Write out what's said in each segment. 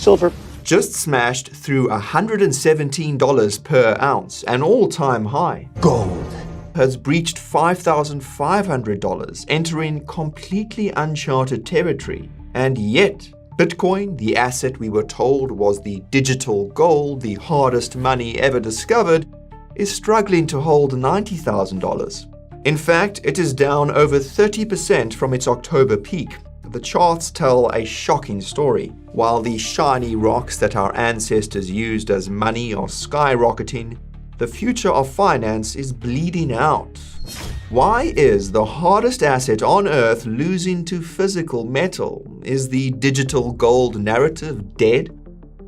Silver just smashed through $117 per ounce, an all-time high. Gold Has breached $5,500, entering completely uncharted territory. And yet, Bitcoin, the asset we were told was the digital gold, the hardest money ever discovered, is struggling to hold $90,000. In fact, it is down over 30% from its October peak. The charts tell a shocking story. While the shiny rocks that our ancestors used as money are skyrocketing, the future of finance is bleeding out. Why is the hardest asset on Earth losing to physical metal? Is the digital gold narrative dead?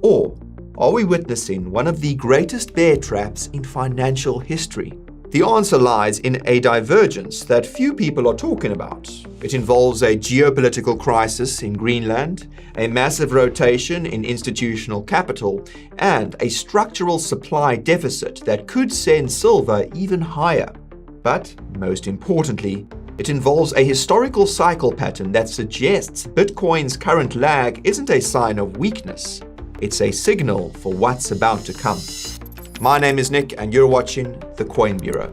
Or are we witnessing one of the greatest bear traps in financial history? The answer lies in a divergence that few people are talking about. It involves a geopolitical crisis in Greenland, a massive rotation in institutional capital, and a structural supply deficit that could send silver even higher. But, most importantly, it involves a historical cycle pattern that suggests Bitcoin's current lag isn't a sign of weakness. It's a signal for what's about to come. My name is Nick, and you're watching The Coin Bureau.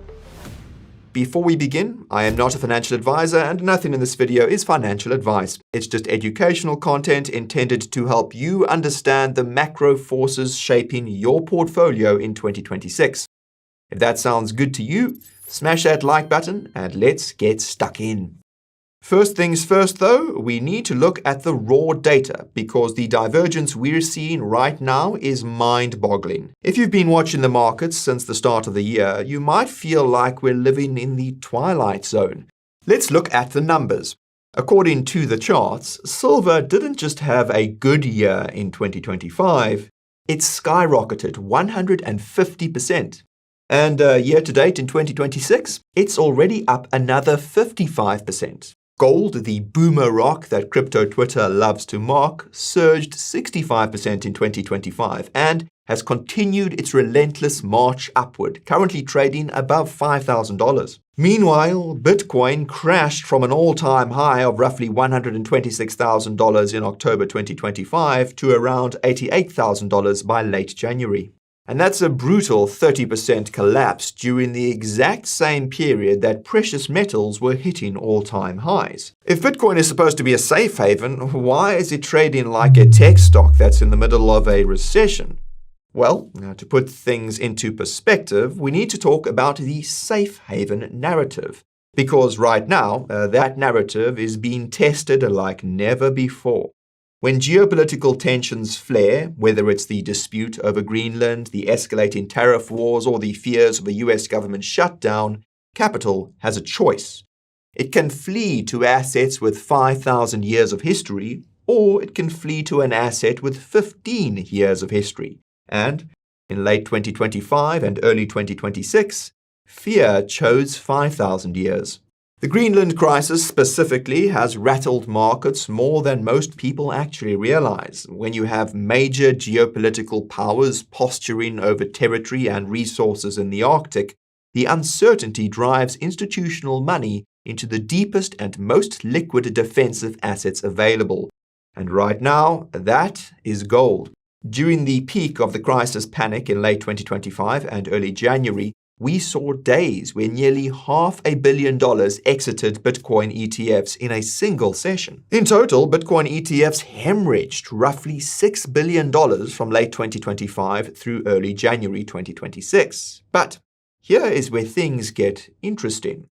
Before we begin, I am not a financial advisor, and nothing in this video is financial advice. It's just educational content intended to help you understand the macro forces shaping your portfolio in 2026. If that sounds good to you, smash that like button and let's get stuck in. First things first though, we need to look at the raw data because the divergence we're seeing right now is mind-boggling. If you've been watching the markets since the start of the year, you might feel like we're living in the twilight zone. Let's look at the numbers. According to the charts, silver didn't just have a good year in 2025, it skyrocketed 150%. And year-to-date in 2026, it's already up another 55%. Gold, the boomer rock that crypto Twitter loves to mock, surged 65% in 2025 and has continued its relentless march upward, currently trading above $5,000. Meanwhile, Bitcoin crashed from an all-time high of roughly $126,000 in October 2025 to around $88,000 by late January. And that's a brutal 30% collapse during the exact same period that precious metals were hitting all-time highs. If Bitcoin is supposed to be a safe haven, why is it trading like a tech stock that's in the middle of a recession? Well, to put things into perspective, we need to talk about the safe haven narrative. Because right now, that narrative is being tested like never before. When geopolitical tensions flare, whether it's the dispute over Greenland, the escalating tariff wars, or the fears of a US government shutdown, capital has a choice. It can flee to assets with 5,000 years of history, or it can flee to an asset with 15 years of history. And in late 2025 and early 2026, fear chose 5,000 years. The Greenland crisis specifically has rattled markets more than most people actually realize. When you have major geopolitical powers posturing over territory and resources in the Arctic, the uncertainty drives institutional money into the deepest and most liquid defensive assets available. And right now, that is gold. During the peak of the crisis panic in late 2025 and early January, we saw days where nearly $500 million exited Bitcoin ETFs in a single session. In total, Bitcoin ETFs hemorrhaged roughly $6 billion from late 2025 through early January 2026. But here is where things get interesting.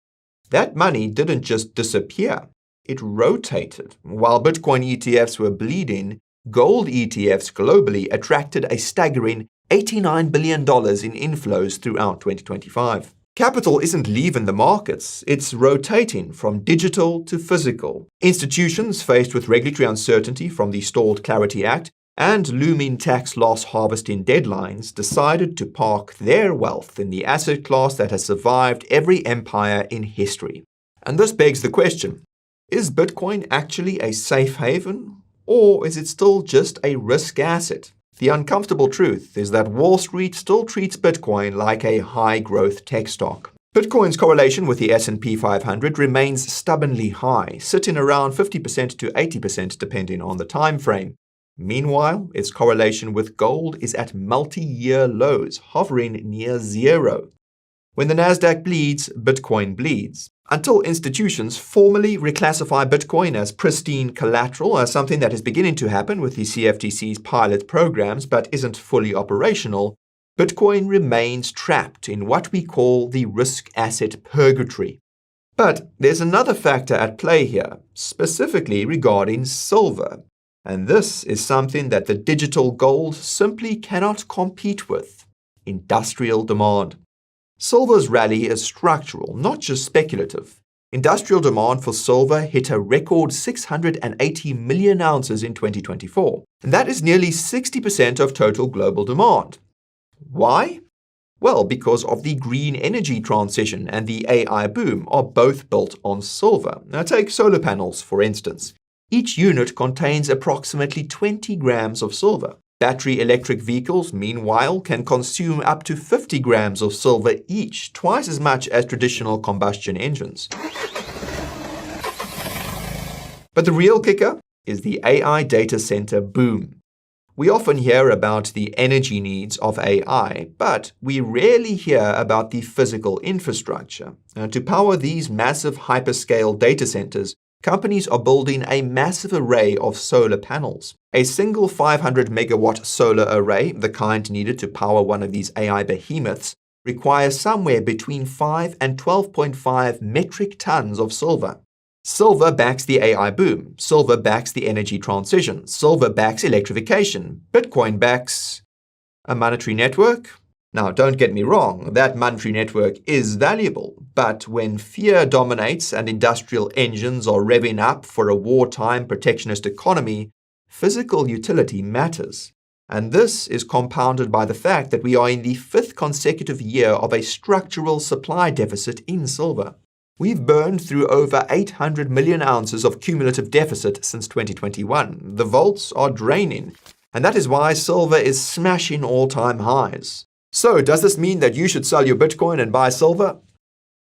That money didn't just disappear, it rotated. While Bitcoin ETFs were bleeding, gold ETFs globally attracted a staggering $89 billion in inflows throughout 2025. Capital isn't leaving the markets, it's rotating from digital to physical. Institutions faced with regulatory uncertainty from the Stalled Clarity Act and looming tax loss harvesting deadlines decided to park their wealth in the asset class that has survived every empire in history. And this begs the question, is Bitcoin actually a safe haven, or is it still just a risk asset? The uncomfortable truth is that Wall Street still treats Bitcoin like a high-growth tech stock. Bitcoin's correlation with the S&P 500 remains stubbornly high, sitting around 50% to 80% depending on the time frame. Meanwhile, its correlation with gold is at multi-year lows, hovering near zero. When the Nasdaq bleeds, Bitcoin bleeds. Until institutions formally reclassify Bitcoin as pristine collateral, as something that is beginning to happen with the CFTC's pilot programs but isn't fully operational, Bitcoin remains trapped in what we call the risk asset purgatory. But there's another factor at play here, specifically regarding silver. And this is something that the digital gold simply cannot compete with: industrial demand. Silver's rally is structural, not just speculative. Industrial demand for silver hit a record 680 million ounces in 2024, and that is nearly 60% of total global demand. Why? Well, because of the green energy transition and the AI boom are both built on silver. Now take solar panels, for instance. Each unit contains approximately 20 grams of silver. Battery electric vehicles, meanwhile, can consume up to 50 grams of silver each, twice as much as traditional combustion engines. But the real kicker is the AI data center boom. We often hear about the energy needs of AI, but we rarely hear about the physical infrastructure. To power these massive hyperscale data centers, companies are building a massive array of solar panels. A single 500 megawatt solar array, the kind needed to power one of these AI behemoths, requires somewhere between 5 and 12.5 metric tons of silver. Silver backs the AI boom. Silver backs the energy transition. Silver backs electrification. Bitcoin backs a monetary network. Now, don't get me wrong, that monetary network is valuable, but when fear dominates and industrial engines are revving up for a wartime protectionist economy, physical utility matters. And this is compounded by the fact that we are in the 5th consecutive year of a structural supply deficit in silver. We've burned through over 800 million ounces of cumulative deficit since 2021. The vaults are draining, and that is why silver is smashing all-time highs. So, does this mean that you should sell your Bitcoin and buy silver?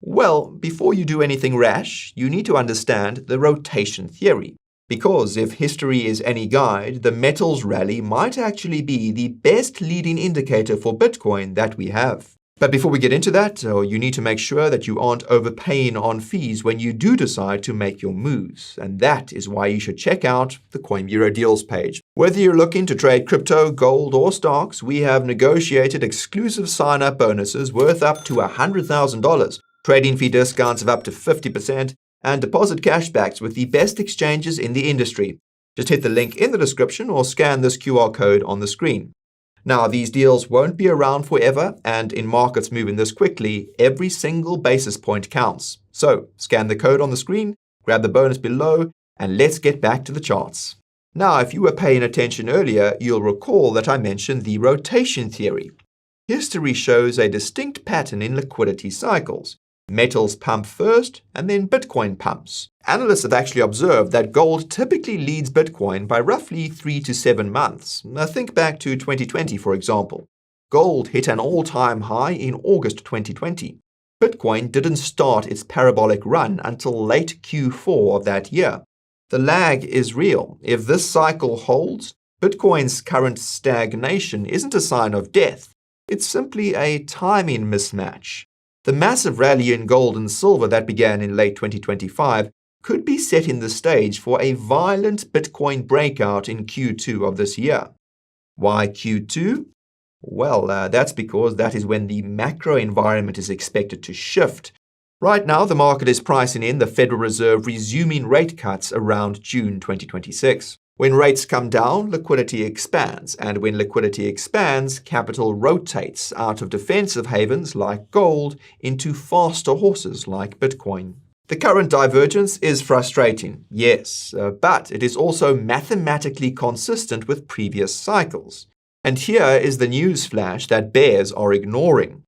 Well, before you do anything rash, you need to understand the rotation theory. Because if history is any guide, the metals rally might actually be the best leading indicator for Bitcoin that we have. But before we get into that, you need to make sure that you aren't overpaying on fees when you do decide to make your moves. And that is why you should check out the Coin Bureau Deals page. Whether you're looking to trade crypto, gold, or stocks, we have negotiated exclusive sign-up bonuses worth up to $100,000, trading fee discounts of up to 50%, and deposit cashbacks with the best exchanges in the industry. Just hit the link in the description or scan this QR code on the screen. Now, these deals won't be around forever, and in markets moving this quickly, every single basis point counts. So, scan the code on the screen, grab the bonus below, and let's get back to the charts. Now, if you were paying attention earlier, you'll recall that I mentioned the rotation theory. History shows a distinct pattern in liquidity cycles. Metals pump first, and then Bitcoin pumps. Analysts have actually observed that gold typically leads Bitcoin by roughly 3 to 7 months. Now think back to 2020, for example. Gold hit an all-time high in August 2020. Bitcoin didn't start its parabolic run until late Q4 of that year. The lag is real. If this cycle holds, Bitcoin's current stagnation isn't a sign of death. It's simply a timing mismatch. The massive rally in gold and silver that began in late 2025 could be setting the stage for a violent Bitcoin breakout in Q2 of this year. Why Q2? Well, that's because that is when the macro environment is expected to shift. Right now, the market is pricing in the Federal Reserve resuming rate cuts around June 2026. When rates come down, liquidity expands, and when liquidity expands, capital rotates out of defensive havens like gold into faster horses like Bitcoin. The current divergence is frustrating, yes, but it is also mathematically consistent with previous cycles. And here is the news flash that bears are ignoring.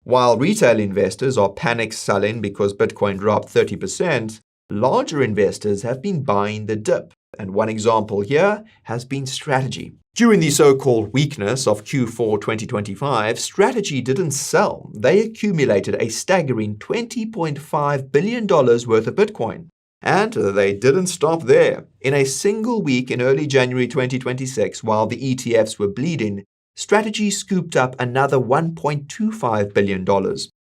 While retail investors are panic selling because Bitcoin dropped 30%, larger investors have been buying the dip. And one example here has been strategy. During the so-called weakness of Q4 2025, strategy didn't sell. They accumulated a staggering $20.5 billion worth of Bitcoin. And they didn't stop there. In a single week in early January 2026, while the ETFs were bleeding, Strategy scooped up another $1.25 billion.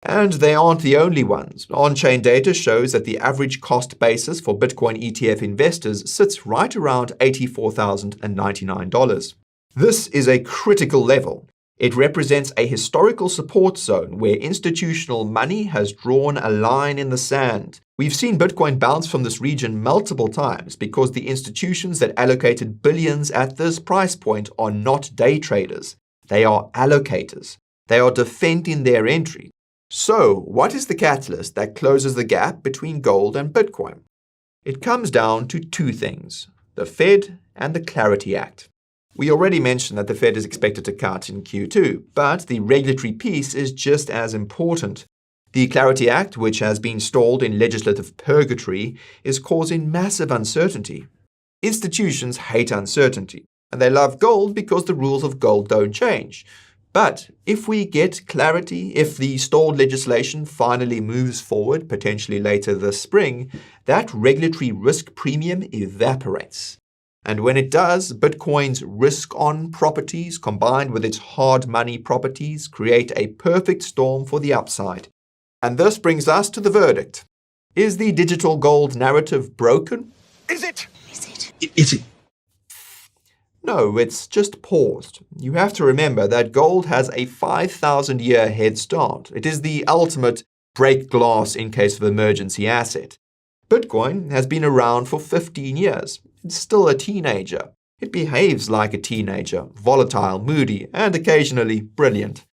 And they aren't the only ones. On-chain data shows that the average cost basis for Bitcoin ETF investors sits right around $84,099. This is a critical level. It represents a historical support zone where institutional money has drawn a line in the sand. We've seen Bitcoin bounce from this region multiple times because the institutions that allocated billions at this price point are not day traders. They are allocators. They are defending their entry. So, what is the catalyst that closes the gap between gold and Bitcoin? It comes down to two things: the Fed and the Clarity Act. We already mentioned that the Fed is expected to cut in Q2, but the regulatory piece is just as important. The Clarity Act, which has been stalled in legislative purgatory, is causing massive uncertainty. Institutions hate uncertainty, and they love gold because the rules of gold don't change. But if we get clarity, if the stalled legislation finally moves forward, potentially later this spring, that regulatory risk premium evaporates. And when it does, Bitcoin's risk-on properties combined with its hard money properties create a perfect storm for the upside. And this brings us to the verdict. Is the digital gold narrative broken? Is it? Is it? No, it's just paused. You have to remember that gold has a 5,000-year head start. It is the ultimate break glass in case of emergency asset. Bitcoin has been around for 15 years. It's still a teenager. It behaves like a teenager, volatile, moody, and occasionally brilliant.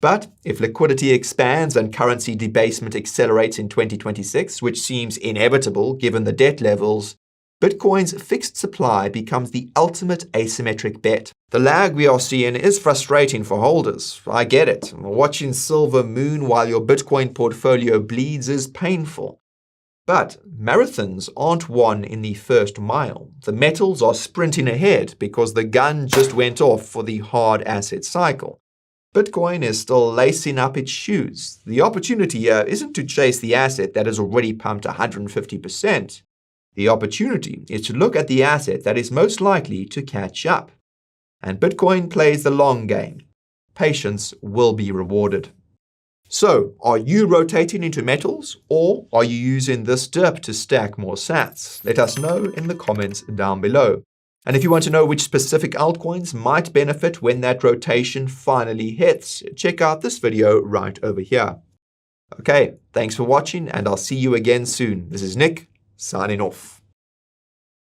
But if liquidity expands and currency debasement accelerates in 2026, which seems inevitable given the debt levels, Bitcoin's fixed supply becomes the ultimate asymmetric bet. The lag we are seeing is frustrating for holders. I get it. Watching silver moon while your Bitcoin portfolio bleeds is painful. But marathons aren't won in the first mile. The metals are sprinting ahead because the gun just went off for the hard asset cycle. Bitcoin is still lacing up its shoes. The opportunity here isn't to chase the asset that has already pumped 150%. The opportunity is to look at the asset that is most likely to catch up. And Bitcoin plays the long game. Patience will be rewarded. So, are you rotating into metals, or are you using this dip to stack more sats? Let us know in the comments down below. And if you want to know which specific altcoins might benefit when that rotation finally hits, check out this video right over here. Okay, thanks for watching, and I'll see you again soon. This is Nick, signing off.